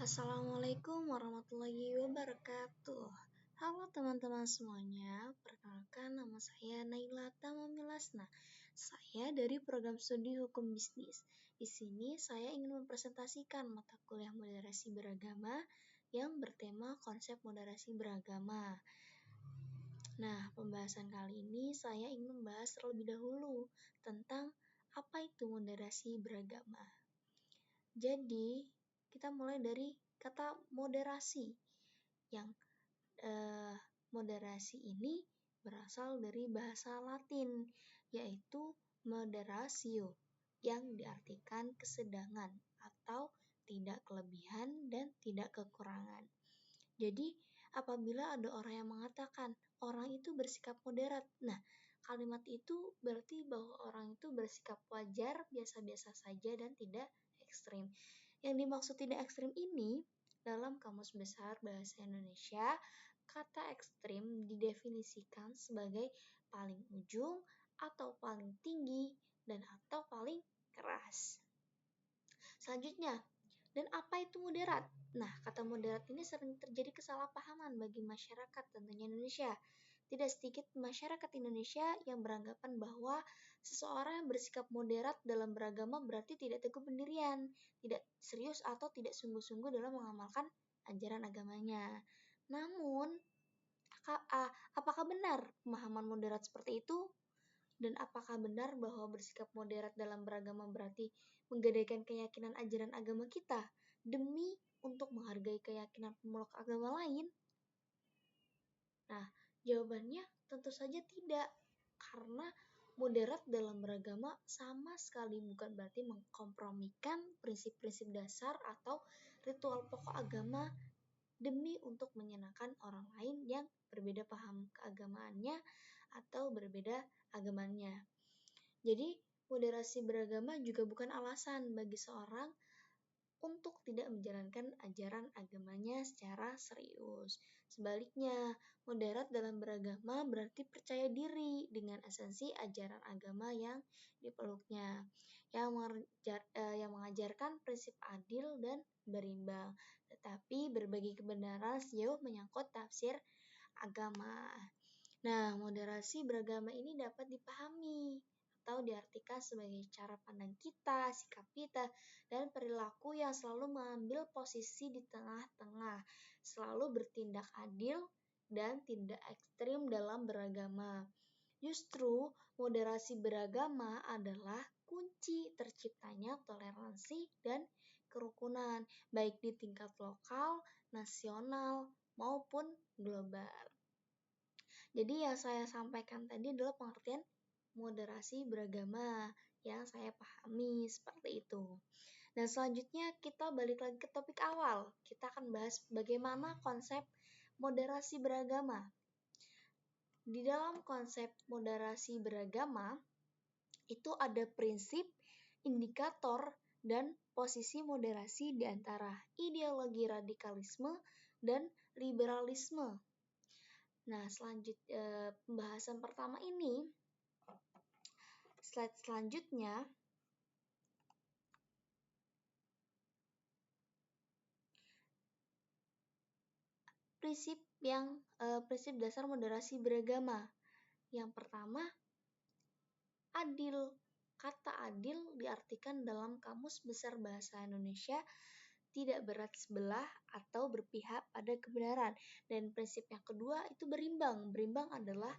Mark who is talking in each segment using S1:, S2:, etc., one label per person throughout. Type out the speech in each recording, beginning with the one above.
S1: Assalamualaikum warahmatullahi wabarakatuh. Halo teman-teman semuanya, perkenalkan nama saya Naila Tamamilasna. Saya dari program studi Hukum Bisnis. Di sini saya ingin mempresentasikan mata kuliah moderasi beragama yang bertema konsep moderasi beragama. Nah, pembahasan kali ini saya ingin membahas terlebih dahulu tentang apa itu moderasi beragama. Jadi, kita mulai dari kata moderasi. Yang moderasi ini berasal dari bahasa Latin, yaitu moderatio, yang diartikan kesedangan atau tidak kelebihan dan tidak kekurangan. Jadi, apabila ada orang yang mengatakan orang itu bersikap moderat, nah, kalimat itu berarti bahwa orang itu bersikap wajar, biasa-biasa saja, dan tidak ekstrim. Yang dimaksud tidak ekstrim ini, dalam Kamus Besar Bahasa Indonesia, kata ekstrim didefinisikan sebagai paling ujung, atau paling tinggi, dan atau paling keras. Selanjutnya, dan apa itu moderat? Nah, kata moderat ini sering terjadi kesalahpahaman bagi masyarakat tentunya Indonesia. Tidak sedikit masyarakat Indonesia yang beranggapan bahwa seseorang yang bersikap moderat dalam beragama berarti tidak teguh pendirian, tidak serius atau tidak sungguh-sungguh dalam mengamalkan ajaran agamanya. Namun, apakah benar pemahaman moderat seperti itu? Dan apakah benar bahwa bersikap moderat dalam beragama berarti menggadaikan keyakinan ajaran agama kita demi untuk menghargai keyakinan pemeluk agama lain? Nah, jawabannya tentu saja tidak, karena moderat dalam beragama sama sekali bukan berarti mengkompromikan prinsip-prinsip dasar atau ritual pokok agama demi untuk menyenangkan orang lain yang berbeda paham keagamaannya atau berbeda agamanya. Jadi, moderasi beragama juga bukan alasan bagi seorang untuk tidak menjalankan ajaran agamanya secara serius. Sebaliknya, moderat dalam beragama berarti percaya diri dengan esensi ajaran agama yang dipeluknya, yang mengajarkan prinsip adil dan berimbang, tetapi berbagi kebenaran sejauh menyangkut tafsir agama. Nah, moderasi beragama ini dapat dipahami atau diartikan sebagai cara pandang kita, sikap kita, dan perilaku yang selalu mengambil posisi di tengah-tengah, selalu bertindak adil dan tidak ekstrim dalam beragama. Justru moderasi beragama adalah kunci terciptanya toleransi dan kerukunan, baik di tingkat lokal, nasional, maupun global. Jadi yang saya sampaikan tadi adalah pengertian moderasi beragama yang saya pahami seperti itu. Dan selanjutnya kita balik lagi ke topik awal. Kita akan bahas bagaimana konsep moderasi beragama. Di dalam konsep moderasi beragama, itu ada prinsip, indikator, dan posisi moderasi di antara ideologi radikalisme dan liberalisme. Nah, pembahasan pertama ini, slide selanjutnya, prinsip dasar moderasi beragama. Yang pertama, adil. Kata adil diartikan dalam Kamus Besar Bahasa Indonesia tidak berat sebelah atau berpihak pada kebenaran. Dan prinsip yang kedua itu berimbang. Berimbang adalah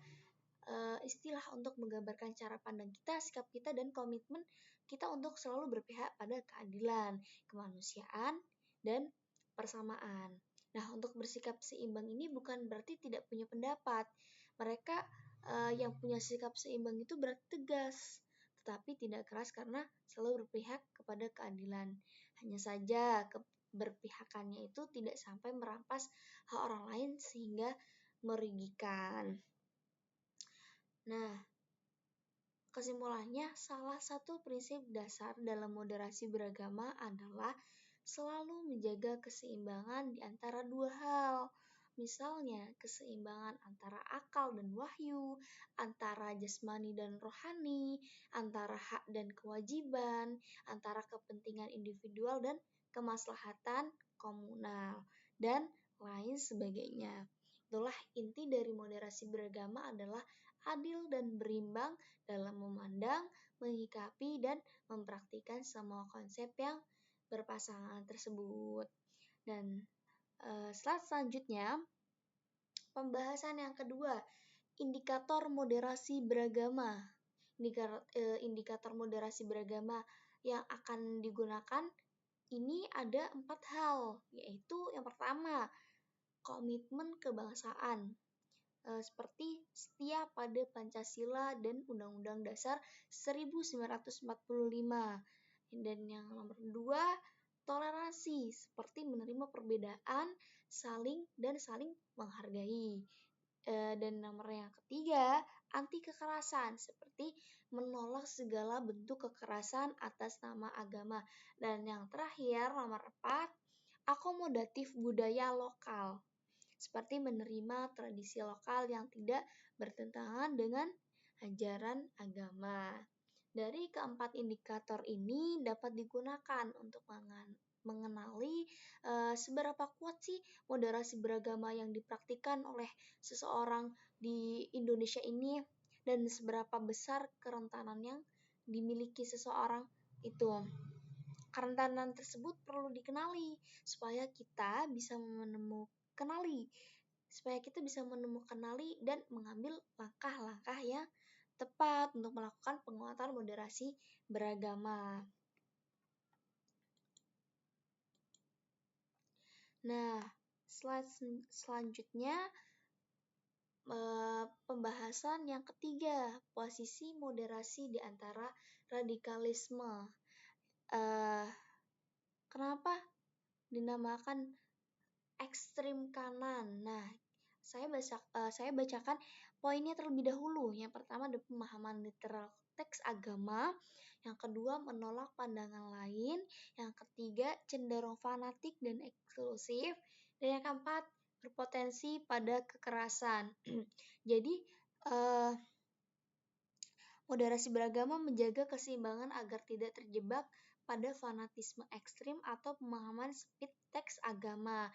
S1: istilah untuk menggambarkan cara pandang kita, sikap kita, dan komitmen kita untuk selalu berpihak pada keadilan, kemanusiaan, dan persamaan. Nah, untuk bersikap seimbang ini bukan berarti tidak punya pendapat. Mereka yang punya sikap seimbang itu berarti tegas, tetapi tidak keras karena selalu berpihak kepada keadilan. Hanya saja keberpihakannya itu tidak sampai merampas hak orang lain sehingga merugikan. Nah, kesimpulannya, salah satu prinsip dasar dalam moderasi beragama adalah selalu menjaga keseimbangan di antara dua hal. Misalnya, keseimbangan antara akal dan wahyu, antara jasmani dan rohani, antara hak dan kewajiban, antara kepentingan individual dan kemaslahatan komunal, dan lain sebagainya. Itulah inti dari moderasi beragama adalah adil dan berimbang dalam memandang, menyikapi, dan mempraktikkan semua konsep yang berpasangan tersebut. Dan slide selanjutnya, pembahasan yang kedua, indikator moderasi beragama. Indikator moderasi beragama yang akan digunakan ini ada 4 hal, yaitu yang pertama, komitmen kebangsaan, seperti setia pada Pancasila dan Undang-Undang Dasar 1945. Dan yang nomor 2, toleransi, seperti menerima perbedaan, saling menghargai. Dan nomor yang ketiga, anti kekerasan, seperti menolak segala bentuk kekerasan atas nama agama. Dan yang terakhir, nomor 4, akomodatif budaya lokal, seperti menerima tradisi lokal yang tidak bertentangan dengan ajaran agama. Dari keempat indikator ini dapat digunakan untuk mengenali seberapa kuat sih moderasi beragama yang dipraktikkan oleh seseorang di Indonesia ini, dan seberapa besar kerentanan yang dimiliki seseorang itu. Kerentanan tersebut perlu dikenali supaya kita bisa menemukanali dan mengambil langkah-langkah yang tepat untuk melakukan penguatan moderasi beragama. Nah, slide selanjutnya, pembahasan yang ketiga, posisi moderasi di antara radikalisme. Kenapa dinamakan ekstrim kanan? Nah, saya bacakan poinnya terlebih dahulu. Yang pertama ada pemahaman literal teks agama, yang kedua menolak pandangan lain, yang ketiga cenderung fanatik dan eksklusif, dan yang keempat berpotensi pada kekerasan. Jadi moderasi beragama menjaga keseimbangan agar tidak terjebak pada fanatisme ekstrim atau pemahaman sempit teks agama.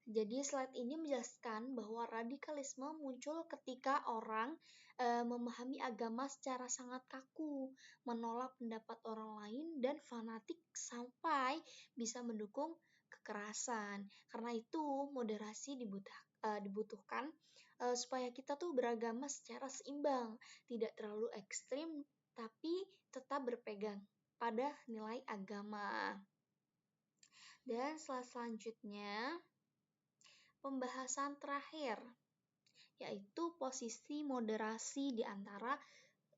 S1: Jadi slide ini menjelaskan bahwa radikalisme muncul ketika orang memahami agama secara sangat kaku, menolak pendapat orang lain, dan fanatik sampai bisa mendukung kekerasan. Karena itu moderasi dibutuhkan supaya kita tuh beragama secara seimbang, tidak terlalu ekstrim, tapi tetap berpegang pada nilai agama. Dan selanjutnya, pembahasan terakhir, yaitu posisi moderasi di antara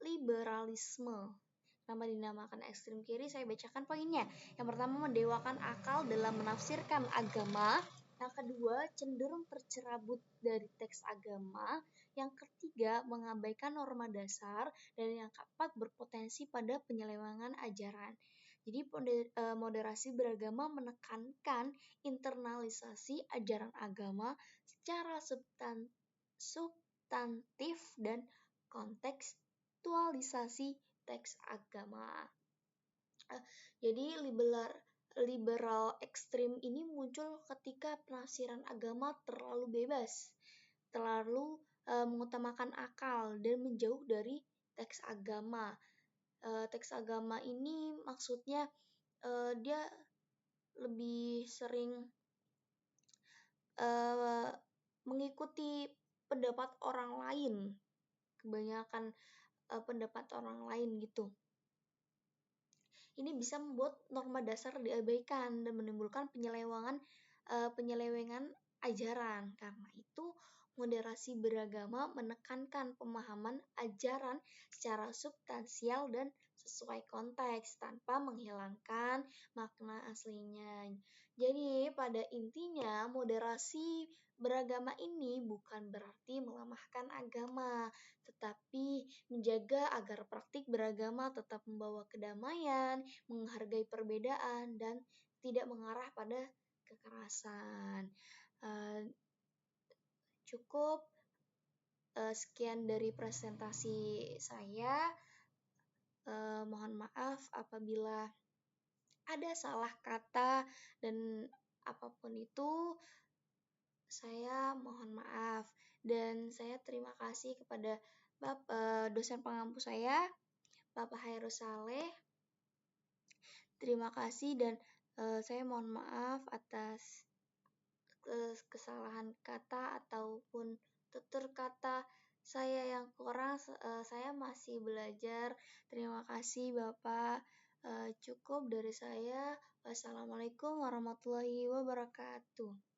S1: liberalisme. Nama dinamakan ekstrem kiri, saya bacakan poinnya. Yang pertama, mendewakan akal dalam menafsirkan agama. Yang kedua, cenderung tercerabut dari teks agama. Yang ketiga, mengabaikan norma dasar. Dan yang keempat, berpotensi pada penyelewengan ajaran. Jadi moderasi beragama menekankan internalisasi ajaran agama secara substantif dan kontekstualisasi teks agama. Jadi liberal ekstrim ini muncul ketika penafsiran agama terlalu bebas, terlalu mengutamakan akal dan menjauh dari teks agama. Teks agama ini maksudnya dia lebih sering mengikuti pendapat orang lain, kebanyakan pendapat orang lain gitu. Ini bisa membuat norma dasar diabaikan dan menimbulkan penyelewengan ajaran. Karena itu, moderasi beragama menekankan pemahaman ajaran secara substansial dan sesuai konteks tanpa menghilangkan makna aslinya. Jadi, pada intinya moderasi beragama ini bukan berarti melemahkan agama, tetapi menjaga agar praktik beragama tetap membawa kedamaian, menghargai perbedaan, dan tidak mengarah pada kekerasan. Cukup sekian dari presentasi saya. Mohon maaf apabila ada salah kata dan apapun itu, saya mohon maaf dan saya terima kasih kepada dosen pengampu saya, Bapak Hairul Saleh. Terima kasih dan saya mohon maaf atas kesalahan kata ataupun tutur kata saya yang kurang. Saya masih belajar. Terima kasih Bapak. Cukup dari saya. Wassalamualaikum warahmatullahi wabarakatuh.